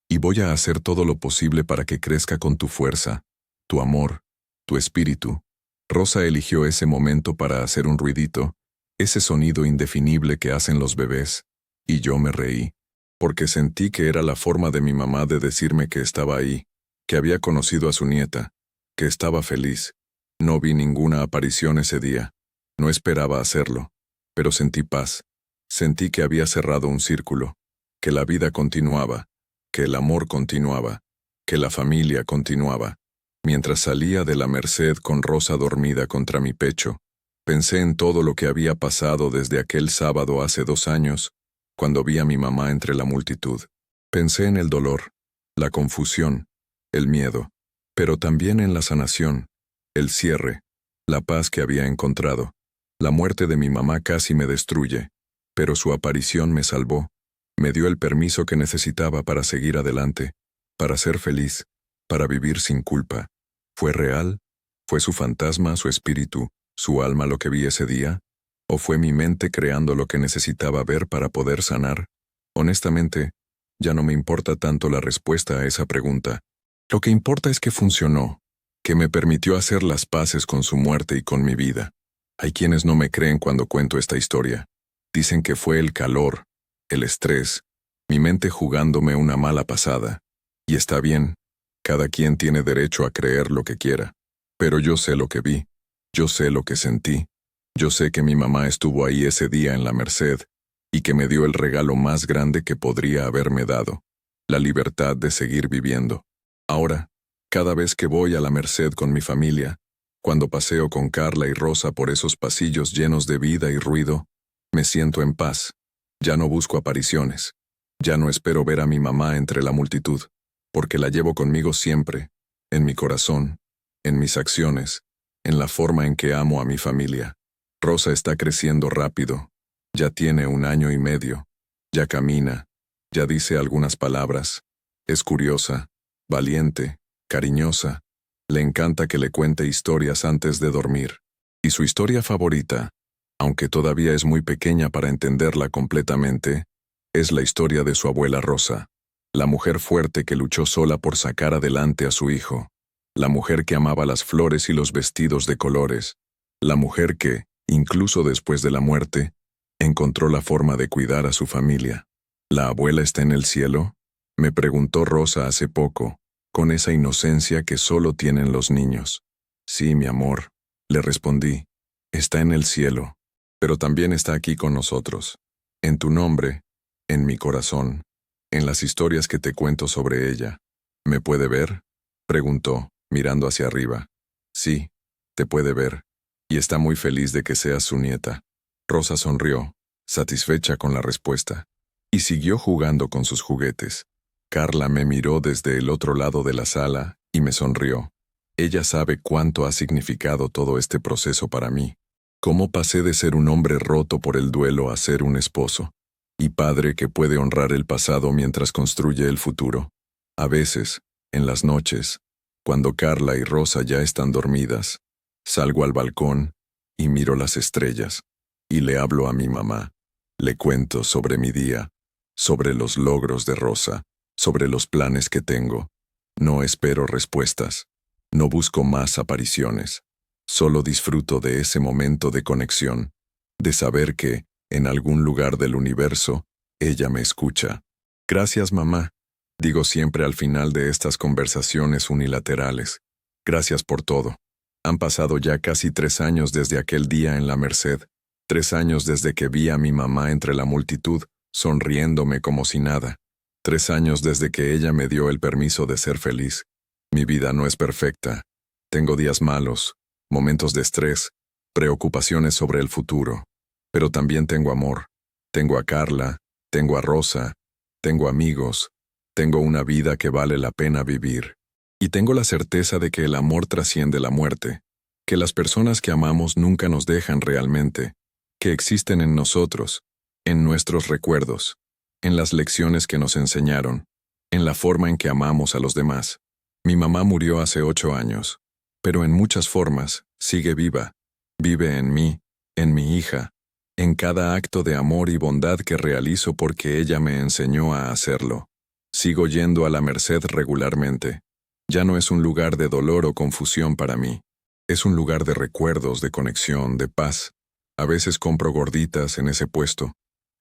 Y voy a hacer todo lo posible para que crezca con tu fuerza, tu amor, tu espíritu. Rosa eligió ese momento para hacer un ruidito, ese sonido indefinible que hacen los bebés, y yo me reí, porque sentí que era la forma de mi mamá de decirme que estaba ahí, que había conocido a su nieta, que estaba feliz. No vi ninguna aparición ese día, no esperaba hacerlo, pero sentí paz, sentí que había cerrado un círculo, que la vida continuaba, que el amor continuaba, que la familia continuaba. Mientras salía de la Merced con Rosa dormida contra mi pecho, pensé en todo lo que había pasado desde aquel sábado hace 2 años, cuando vi a mi mamá entre la multitud. Pensé en el dolor, la confusión, el miedo, pero también en la sanación, el cierre, la paz que había encontrado. La muerte de mi mamá casi me destruye, pero su aparición me salvó. Me dio el permiso que necesitaba para seguir adelante, para ser feliz, para vivir sin culpa. Fue real, fue su fantasma, su espíritu, ¿Su alma lo que vi ese día? ¿O fue mi mente creando lo que necesitaba ver para poder sanar? Honestamente, ya no me importa tanto la respuesta a esa pregunta. Lo que importa es que funcionó, que me permitió hacer las paces con su muerte y con mi vida. Hay quienes no me creen cuando cuento esta historia. Dicen que fue el calor, el estrés, mi mente jugándome una mala pasada. Y está bien, cada quien tiene derecho a creer lo que quiera. Pero yo sé lo que vi, yo sé lo que sentí. Yo sé que mi mamá estuvo ahí ese día en la Merced y que me dio el regalo más grande que podría haberme dado, la libertad de seguir viviendo. Ahora, cada vez que voy a la Merced con mi familia, cuando paseo con Carla y Rosa por esos pasillos llenos de vida y ruido, me siento en paz. Ya no busco apariciones. Ya no espero ver a mi mamá entre la multitud, porque la llevo conmigo siempre, en mi corazón, en mis acciones, en la forma en que amo a mi familia. Rosa está creciendo rápido. Ya tiene 1 año y medio. Ya camina. Ya dice algunas palabras. Es curiosa, valiente, cariñosa. Le encanta que le cuente historias antes de dormir. Y su historia favorita, aunque todavía es muy pequeña para entenderla completamente, es la historia de su abuela Rosa, la mujer fuerte que luchó sola por sacar adelante a su hijo, la mujer que amaba las flores y los vestidos de colores, la mujer que, incluso después de la muerte, encontró la forma de cuidar a su familia. ¿La abuela está en el cielo?, me preguntó Rosa hace poco, con esa inocencia que solo tienen los niños. Sí, mi amor, le respondí, está en el cielo, pero también está aquí con nosotros, en tu nombre, en mi corazón, en las historias que te cuento sobre ella. ¿Me puede ver?, preguntó, mirando hacia arriba. Sí, te puede ver, y está muy feliz de que seas su nieta. Rosa sonrió, satisfecha con la respuesta, y siguió jugando con sus juguetes. Carla me miró desde el otro lado de la sala y me sonrió. Ella sabe cuánto ha significado todo este proceso para mí. Cómo pasé de ser un hombre roto por el duelo a ser un esposo y padre que puede honrar el pasado mientras construye el futuro. A veces, en las noches, cuando Carla y Rosa ya están dormidas, salgo al balcón y miro las estrellas y le hablo a mi mamá. Le cuento sobre mi día, sobre los logros de Rosa, sobre los planes que tengo. No espero respuestas. No busco más apariciones. Solo disfruto de ese momento de conexión, de saber que, en algún lugar del universo, ella me escucha. Gracias, mamá, digo siempre al final de estas conversaciones unilaterales. Gracias por todo. Han pasado ya casi 3 años desde aquel día en la Merced. 3 años desde que vi a mi mamá entre la multitud, sonriéndome como si nada. 3 años desde que ella me dio el permiso de ser feliz. Mi vida no es perfecta. Tengo días malos, momentos de estrés, preocupaciones sobre el futuro. Pero también tengo amor. Tengo a Carla, tengo a Rosa, tengo amigos, tengo una vida que vale la pena vivir. Y tengo la certeza de que el amor trasciende la muerte, que las personas que amamos nunca nos dejan realmente, que existen en nosotros, en nuestros recuerdos, en las lecciones que nos enseñaron, en la forma en que amamos a los demás. Mi mamá murió hace 8 años, pero en muchas formas sigue viva. Vive en mí, en mi hija, en cada acto de amor y bondad que realizo porque ella me enseñó a hacerlo. Sigo yendo a la Merced regularmente. Ya no es un lugar de dolor o confusión para mí. Es un lugar de recuerdos, de conexión, de paz. A veces compro gorditas en ese puesto,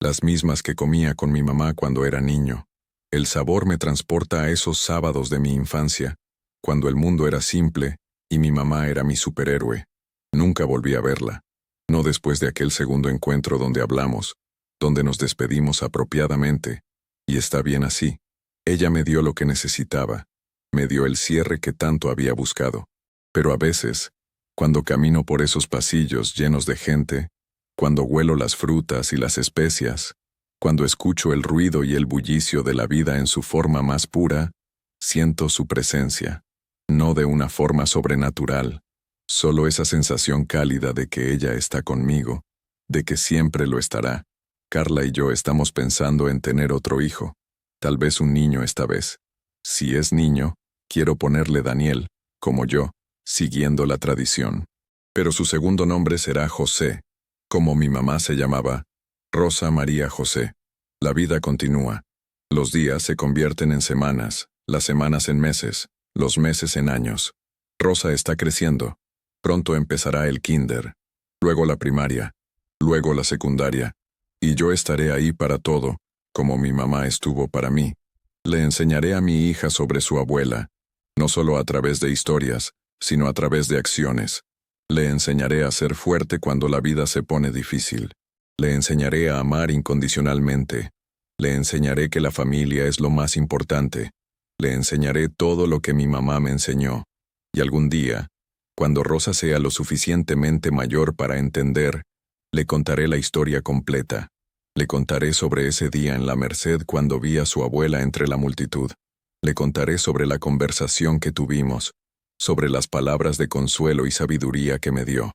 las mismas que comía con mi mamá cuando era niño. El sabor me transporta a esos sábados de mi infancia, cuando el mundo era simple y mi mamá era mi superhéroe. Nunca volví a verla. No después de aquel segundo encuentro donde hablamos, donde nos despedimos apropiadamente. Y está bien así. Ella me dio lo que necesitaba. Me dio el cierre que tanto había buscado. Pero a veces, cuando camino por esos pasillos llenos de gente, cuando huelo las frutas y las especias, cuando escucho el ruido y el bullicio de la vida en su forma más pura, siento su presencia, no de una forma sobrenatural, solo esa sensación cálida de que ella está conmigo, de que siempre lo estará. Carla y yo estamos pensando en tener otro hijo, tal vez un niño esta vez. Si es niño, quiero ponerle Daniel, como yo, siguiendo la tradición. Pero su segundo nombre será José, como mi mamá se llamaba, Rosa María José. La vida continúa. Los días se convierten en semanas, las semanas en meses, los meses en años. Rosa está creciendo. Pronto empezará el kinder, luego la primaria, luego la secundaria, y yo estaré ahí para todo, como mi mamá estuvo para mí. Le enseñaré a mi hija sobre su abuela, no solo a través de historias, sino a través de acciones. Le enseñaré a ser fuerte cuando la vida se pone difícil. Le enseñaré a amar incondicionalmente. Le enseñaré que la familia es lo más importante. Le enseñaré todo lo que mi mamá me enseñó. Y algún día, cuando Rosa sea lo suficientemente mayor para entender, le contaré la historia completa. Le contaré sobre ese día en la Merced cuando vi a su abuela entre la multitud. Le contaré sobre la conversación que tuvimos, sobre las palabras de consuelo y sabiduría que me dio.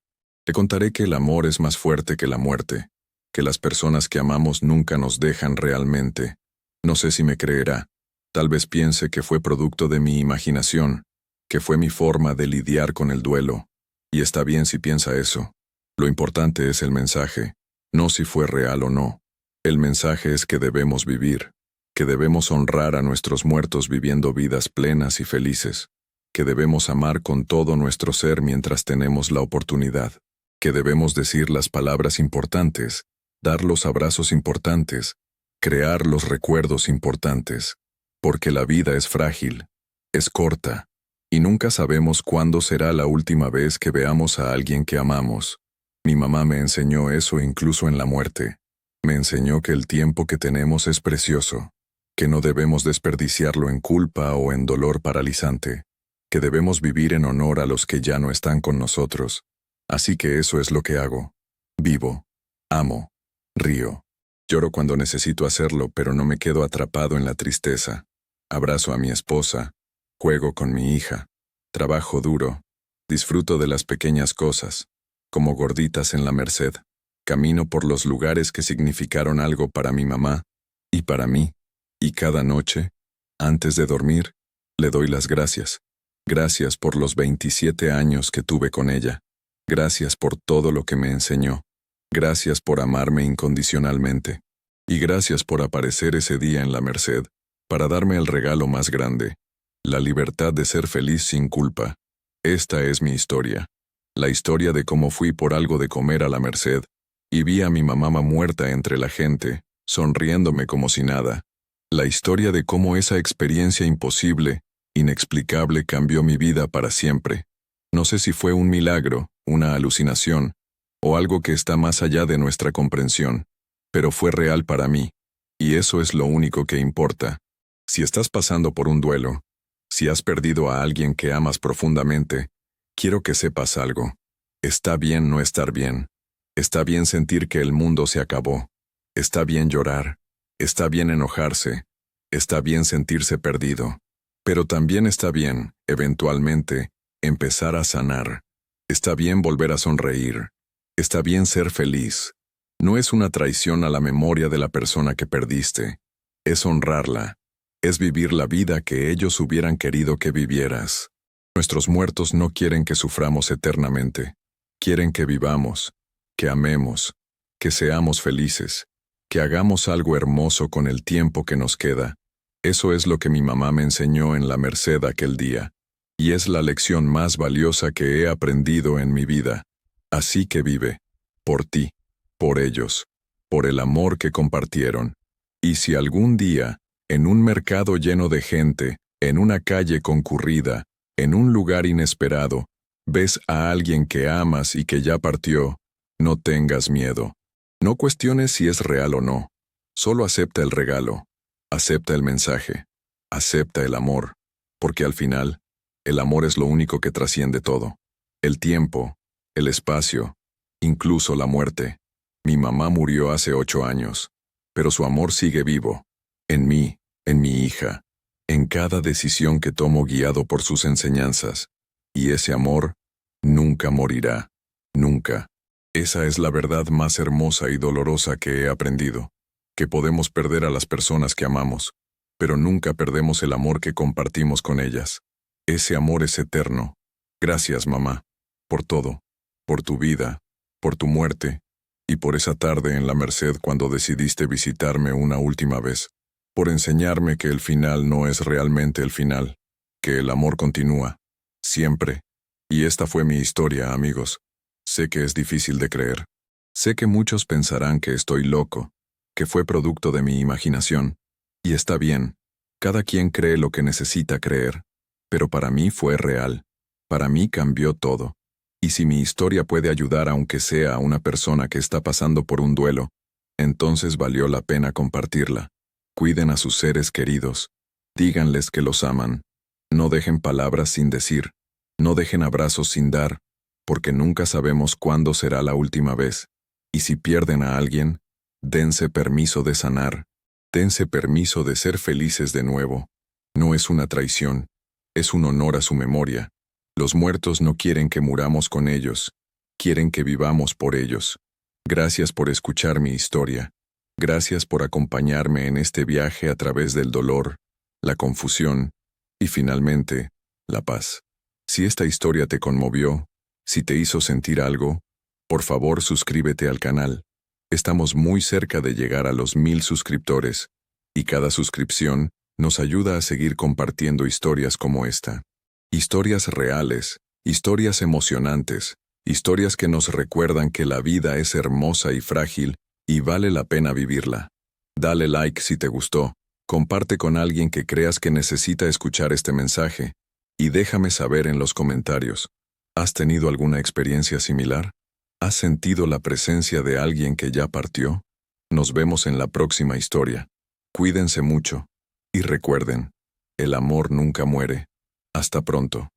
Le contaré que el amor es más fuerte que la muerte, que las personas que amamos nunca nos dejan realmente. No sé si me creerá. Tal vez piense que fue producto de mi imaginación, que fue mi forma de lidiar con el duelo. Y está bien si piensa eso. Lo importante es el mensaje, no si fue real o no. El mensaje es que debemos vivir, que debemos honrar a nuestros muertos viviendo vidas plenas y felices, que debemos amar con todo nuestro ser mientras tenemos la oportunidad, que debemos decir las palabras importantes, dar los abrazos importantes, crear los recuerdos importantes, porque la vida es frágil, es corta, y nunca sabemos cuándo será la última vez que veamos a alguien que amamos. Mi mamá me enseñó eso incluso en la muerte. Me enseñó que el tiempo que tenemos es precioso, que no debemos desperdiciarlo en culpa o en dolor paralizante, que debemos vivir en honor a los que ya no están con nosotros. Así que eso es lo que hago. Vivo, amo, río. Lloro cuando necesito hacerlo, pero no me quedo atrapado en la tristeza. Abrazo a mi esposa, juego con mi hija, trabajo duro, disfruto de las pequeñas cosas, como gorditas en la Merced. Camino por los lugares que significaron algo para mi mamá y para mí, y cada noche, antes de dormir, le doy las gracias. Gracias por los 27 años que tuve con ella. Gracias por todo lo que me enseñó. Gracias por amarme incondicionalmente. Y gracias por aparecer ese día en la Merced, para darme el regalo más grande, la libertad de ser feliz sin culpa. Esta es mi historia. La historia de cómo fui por algo de comer a la Merced, y vi a mi mamá muerta entre la gente, sonriéndome como si nada. La historia de cómo esa experiencia imposible, inexplicable, cambió mi vida para siempre. No sé si fue un milagro, una alucinación, o algo que está más allá de nuestra comprensión, pero fue real para mí, y eso es lo único que importa. Si estás pasando por un duelo, si has perdido a alguien que amas profundamente, quiero que sepas algo. Está bien no estar bien. Está bien sentir que el mundo se acabó. Está bien llorar. Está bien enojarse. Está bien sentirse perdido. Pero también está bien, eventualmente, empezar a sanar. Está bien volver a sonreír. Está bien ser feliz. No es una traición a la memoria de la persona que perdiste. Es honrarla. Es vivir la vida que ellos hubieran querido que vivieras. Nuestros muertos no quieren que suframos eternamente. Quieren que vivamos, que amemos, que seamos felices, que hagamos algo hermoso con el tiempo que nos queda. Eso es lo que mi mamá me enseñó en la Merced aquel día, y es la lección más valiosa que he aprendido en mi vida. Así que vive, por ti, por ellos, por el amor que compartieron. Y si algún día, en un mercado lleno de gente, en una calle concurrida, en un lugar inesperado, ves a alguien que amas y que ya partió, no tengas miedo. No cuestiones si es real o no. Solo acepta el regalo. Acepta el mensaje. Acepta el amor. Porque al final, el amor es lo único que trasciende todo. El tiempo, el espacio, incluso la muerte. Mi mamá murió hace 8 años, pero su amor sigue vivo. En mí, en mi hija, en cada decisión que tomo guiado por sus enseñanzas. Y ese amor nunca morirá. Nunca. Esa es la verdad más hermosa y dolorosa que he aprendido, que podemos perder a las personas que amamos, pero nunca perdemos el amor que compartimos con ellas. Ese amor es eterno. Gracias, mamá, por todo. por tu vida, por tu muerte, y por esa tarde en la Merced cuando decidiste visitarme una última vez, por enseñarme que el final no es realmente el final, que el amor continúa, siempre. Y esta fue mi historia, amigos. Sé que es difícil de creer. Sé que muchos pensarán que estoy loco, que fue producto de mi imaginación. Y está bien, cada quien cree lo que necesita creer. Pero para mí fue real. Para mí cambió todo. Y si mi historia puede ayudar aunque sea a una persona que está pasando por un duelo, entonces valió la pena compartirla. Cuiden a sus seres queridos. Díganles que los aman. No dejen palabras sin decir. No dejen abrazos sin dar, porque nunca sabemos cuándo será la última vez. Y si pierden a alguien, dense permiso de sanar. Dense permiso de ser felices de nuevo. No es una traición, es un honor a su memoria. Los muertos no quieren que muramos con ellos, quieren que vivamos por ellos. Gracias por escuchar mi historia. Gracias por acompañarme en este viaje a través del dolor, la confusión y finalmente, la paz. Si esta historia te conmovió, si te hizo sentir algo, por favor suscríbete al canal. Estamos muy cerca de llegar a los 1000 suscriptores, y cada suscripción nos ayuda a seguir compartiendo historias como esta. Historias reales, historias emocionantes, historias que nos recuerdan que la vida es hermosa y frágil y vale la pena vivirla. Dale like si te gustó, comparte con alguien que creas que necesita escuchar este mensaje, y déjame saber en los comentarios. ¿Has tenido alguna experiencia similar? ¿Has sentido la presencia de alguien que ya partió? Nos vemos en la próxima historia. Cuídense mucho. Y recuerden, el amor nunca muere. Hasta pronto.